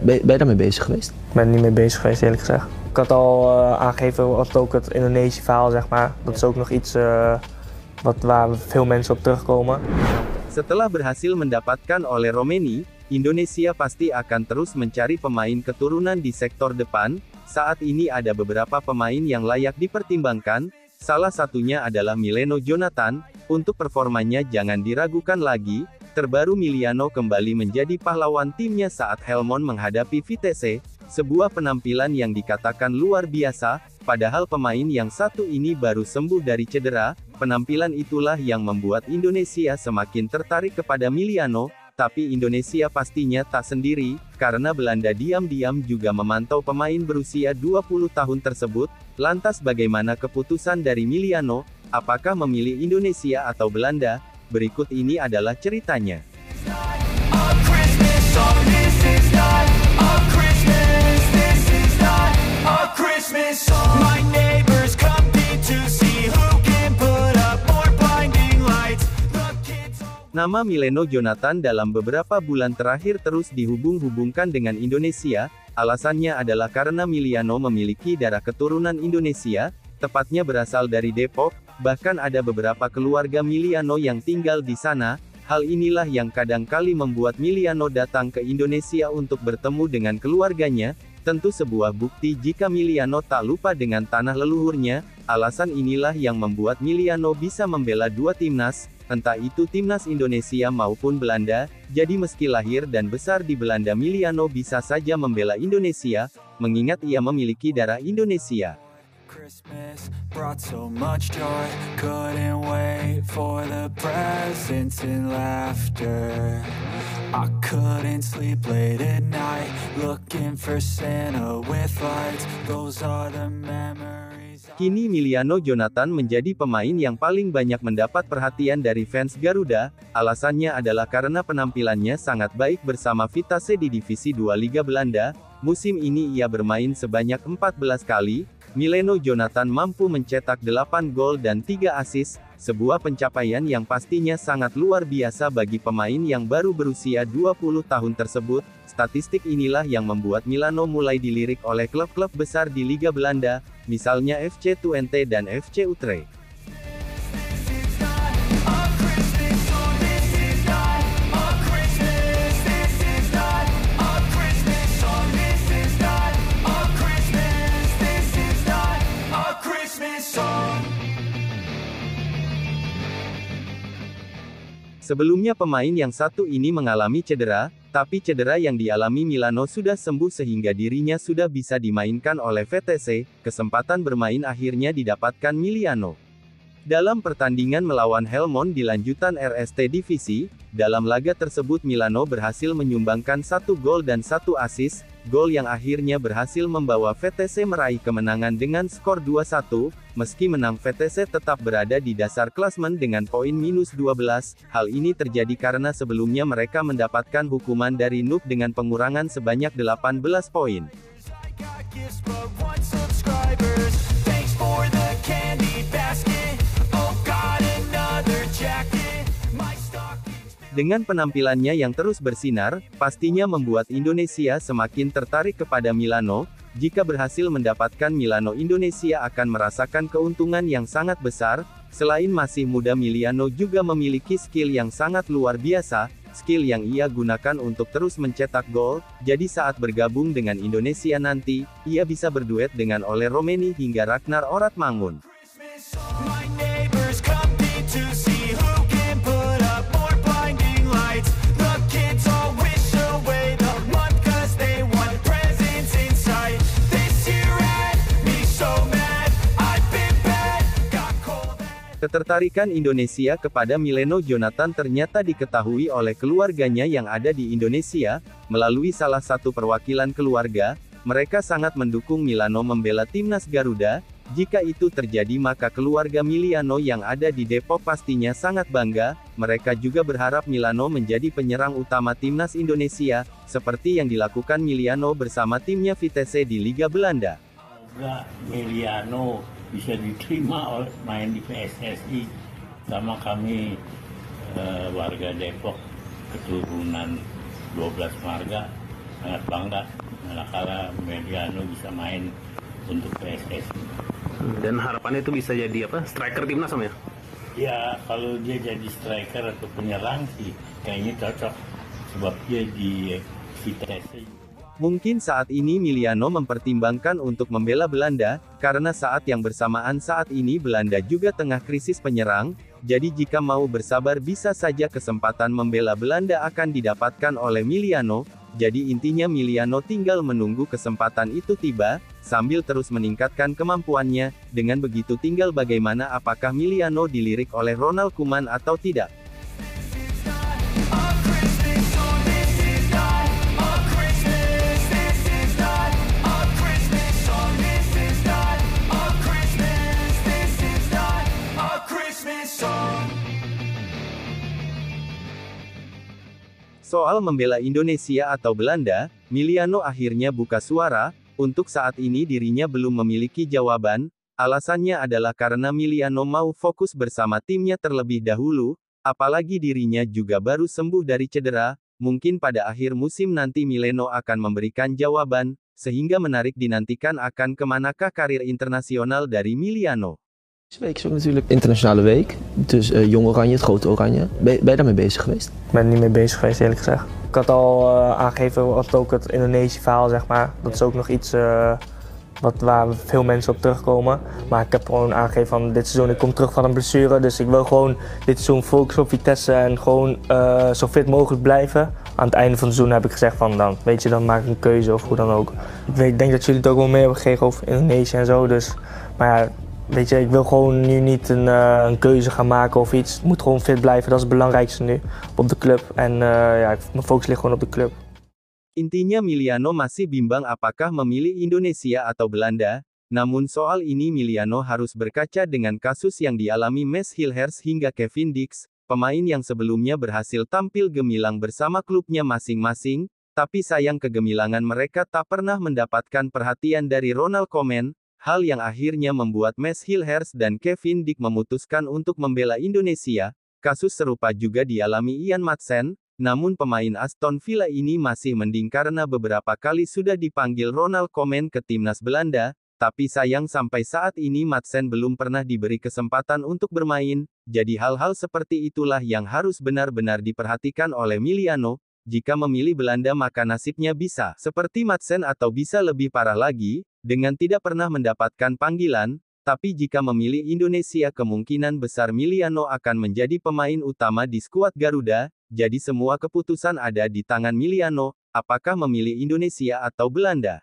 Ben je daarmee bezig geweest? Ik ben er niet mee bezig geweest, eerlijk gezegd. Ik had al aangegeven wat ook het Indonesië verhaal, zeg maar. Dat is ook nog iets waar veel mensen op terugkomen. Setelah berhasil mendapatkan oleh Romeni, Indonesia pasti akan terus mencari pemain keturunan di sektor depan. Saat ini ada beberapa pemain yang layak dipertimbangkan, salah satunya adalah Mileno Jonathan. Untuk performanya jangan diragukan lagi, terbaru Miliano kembali menjadi pahlawan timnya saat Helmond menghadapi Vitesse, sebuah penampilan yang dikatakan luar biasa, padahal pemain yang satu ini baru sembuh dari cedera. Penampilan itulah yang membuat Indonesia semakin tertarik kepada Miliano, tapi Indonesia pastinya tak sendiri, karena Belanda diam-diam juga memantau pemain berusia 20 tahun tersebut. Lantas bagaimana keputusan dari Miliano? Apakah memilih Indonesia atau Belanda? Berikut ini adalah ceritanya. Nama Mileno Jonathan dalam beberapa bulan terakhir terus dihubung-hubungkan dengan Indonesia. Alasannya adalah karena Miliano memiliki darah keturunan Indonesia, tepatnya berasal dari Depok. Bahkan ada beberapa keluarga Miliano yang tinggal di sana. Hal inilah yang kadang kali membuat Miliano datang ke Indonesia untuk bertemu dengan keluarganya. Tentu sebuah bukti jika Miliano tak lupa dengan tanah leluhurnya. Alasan inilah yang membuat Miliano bisa membela dua timnas, entah itu timnas Indonesia maupun Belanda. Jadi meski lahir dan besar di Belanda, Miliano bisa saja membela Indonesia, mengingat ia memiliki darah Indonesia. Christmas brought so much joy, couldn't wait for the presents and laughter. I couldn't sleep late at night, looking for Santa with lights. Those are the memories. Kini Miliano Jonathan menjadi pemain yang paling banyak mendapat perhatian dari fans Garuda. Alasannya adalah karena penampilannya sangat baik bersama Vitesse di Divisi 2 Liga Belanda. Musim ini ia bermain sebanyak 14 kali. Mileno Jonathan mampu mencetak 8 gol dan 3 assist, sebuah pencapaian yang pastinya sangat luar biasa bagi pemain yang baru berusia 20 tahun tersebut. Statistik inilah yang membuat Milano mulai dilirik oleh klub-klub besar di Liga Belanda, misalnya FC Twente dan FC Utrecht. Sebelumnya pemain yang satu ini mengalami cedera, tapi cedera yang dialami Milano sudah sembuh sehingga dirinya sudah bisa dimainkan oleh Vitesse. Kesempatan bermain akhirnya didapatkan Miliano dalam pertandingan melawan Helmond di lanjutan RST Divisi. Dalam laga tersebut Milano berhasil menyumbangkan 1 gol dan 1 assist, gol yang akhirnya berhasil membawa Vitesse meraih kemenangan dengan skor 2-1. Meski menang, Vitesse tetap berada di dasar klasmen dengan poin minus 12. Hal ini terjadi karena sebelumnya mereka mendapatkan hukuman dari NUP dengan pengurangan sebanyak 18 poin. Dengan penampilannya yang terus bersinar, pastinya membuat Indonesia semakin tertarik kepada Milano. Jika berhasil mendapatkan Milano, Indonesia akan merasakan keuntungan yang sangat besar. Selain masih muda, Miliano juga memiliki skill yang sangat luar biasa, skill yang ia gunakan untuk terus mencetak gol. Jadi saat bergabung dengan Indonesia nanti, ia bisa berduet dengan Ole Romeni hingga Ragnar Oratmangun. Ketertarikan Indonesia kepada Mileno Jonathan ternyata diketahui oleh keluarganya yang ada di Indonesia. Melalui salah satu perwakilan keluarga, mereka sangat mendukung Milano membela timnas Garuda. Jika itu terjadi, maka keluarga Miliano yang ada di Depok pastinya sangat bangga. Mereka juga berharap Milano menjadi penyerang utama timnas Indonesia, seperti yang dilakukan Miliano bersama timnya Vitesse di Liga Belanda. Miliano bisa diterima main di PSSI sama kami warga Depok keturunan 12 marga sangat bangga manakala Mediano bisa main untuk PSSI. Dan harapannya itu bisa jadi apa? Striker timnas Om ya? Ya kalau dia jadi striker atau penyerang sih kayaknya cocok sebab dia di Vitesse. Mungkin saat ini Miliano mempertimbangkan untuk membela Belanda, karena saat yang bersamaan saat ini Belanda juga tengah krisis penyerang, jadi jika mau bersabar bisa saja kesempatan membela Belanda akan didapatkan oleh Miliano, jadi intinya Miliano tinggal menunggu kesempatan itu tiba, sambil terus meningkatkan kemampuannya, dengan begitu tinggal bagaimana apakah Miliano dilirik oleh Ronald Koeman atau tidak. Soal membela Indonesia atau Belanda, Miliano akhirnya buka suara, untuk saat ini dirinya belum memiliki jawaban, alasannya adalah karena Miliano mau fokus bersama timnya terlebih dahulu, apalagi dirinya juga baru sembuh dari cedera, mungkin pada akhir musim nanti Miliano akan memberikan jawaban, sehingga menarik dinantikan akan kemanakah karir internasional dari Miliano. Deze week is ook natuurlijk internationale week, dus Jong Oranje, het grote Oranje. Ben je daarmee bezig geweest? Ik ben er niet mee bezig geweest, eerlijk gezegd. Ik had al aangegeven, wat ook het Indonesië-verhaal, zeg maar. Dat is ook nog iets waar veel mensen op terugkomen. Maar ik heb gewoon aangegeven van dit seizoen, ik kom terug van een blessure. Dus ik wil gewoon dit seizoen focussen op Vitesse en gewoon zo fit mogelijk blijven. Aan het einde van het seizoen heb ik gezegd van, dan, weet je, dan maak ik een keuze of hoe dan ook. Ik denk dat jullie het ook wel mee hebben gekregen over Indonesië en zo. Dus, maar ja, weet je, ik wil gewoon nu niet een keuze gaan maken of iets. Ik moet gewoon fit blijven, dat is het belangrijkste nu op de club. En ja, mijn focus ligt gewoon op de club. Intinya Miliano masih bimbang apakah memilih Indonesia atau Belanda, namun soal ini Miliano harus berkaca dengan kasus yang dialami Mes Hilhers hingga Kevin Dix, pemain yang sebelumnya berhasil tampil gemilang bersama klubnya masing-masing, tapi sayang kegemilangan mereka tak pernah mendapatkan perhatian dari Ronald Koeman. Hal yang akhirnya membuat Mes Hilhers dan Kevin Dix memutuskan untuk membela Indonesia. Kasus serupa juga dialami Ian Maatsen, namun pemain Aston Villa ini masih mending karena beberapa kali sudah dipanggil Ronald Koeman ke timnas Belanda, tapi sayang sampai saat ini Maatsen belum pernah diberi kesempatan untuk bermain, jadi hal-hal seperti itulah yang harus benar-benar diperhatikan oleh Miliano. Jika memilih Belanda maka nasibnya bisa seperti Maatsen atau bisa lebih parah lagi, dengan tidak pernah mendapatkan panggilan, tapi jika memilih Indonesia kemungkinan besar Miliano akan menjadi pemain utama di skuad Garuda, jadi semua keputusan ada di tangan Miliano, apakah memilih Indonesia atau Belanda.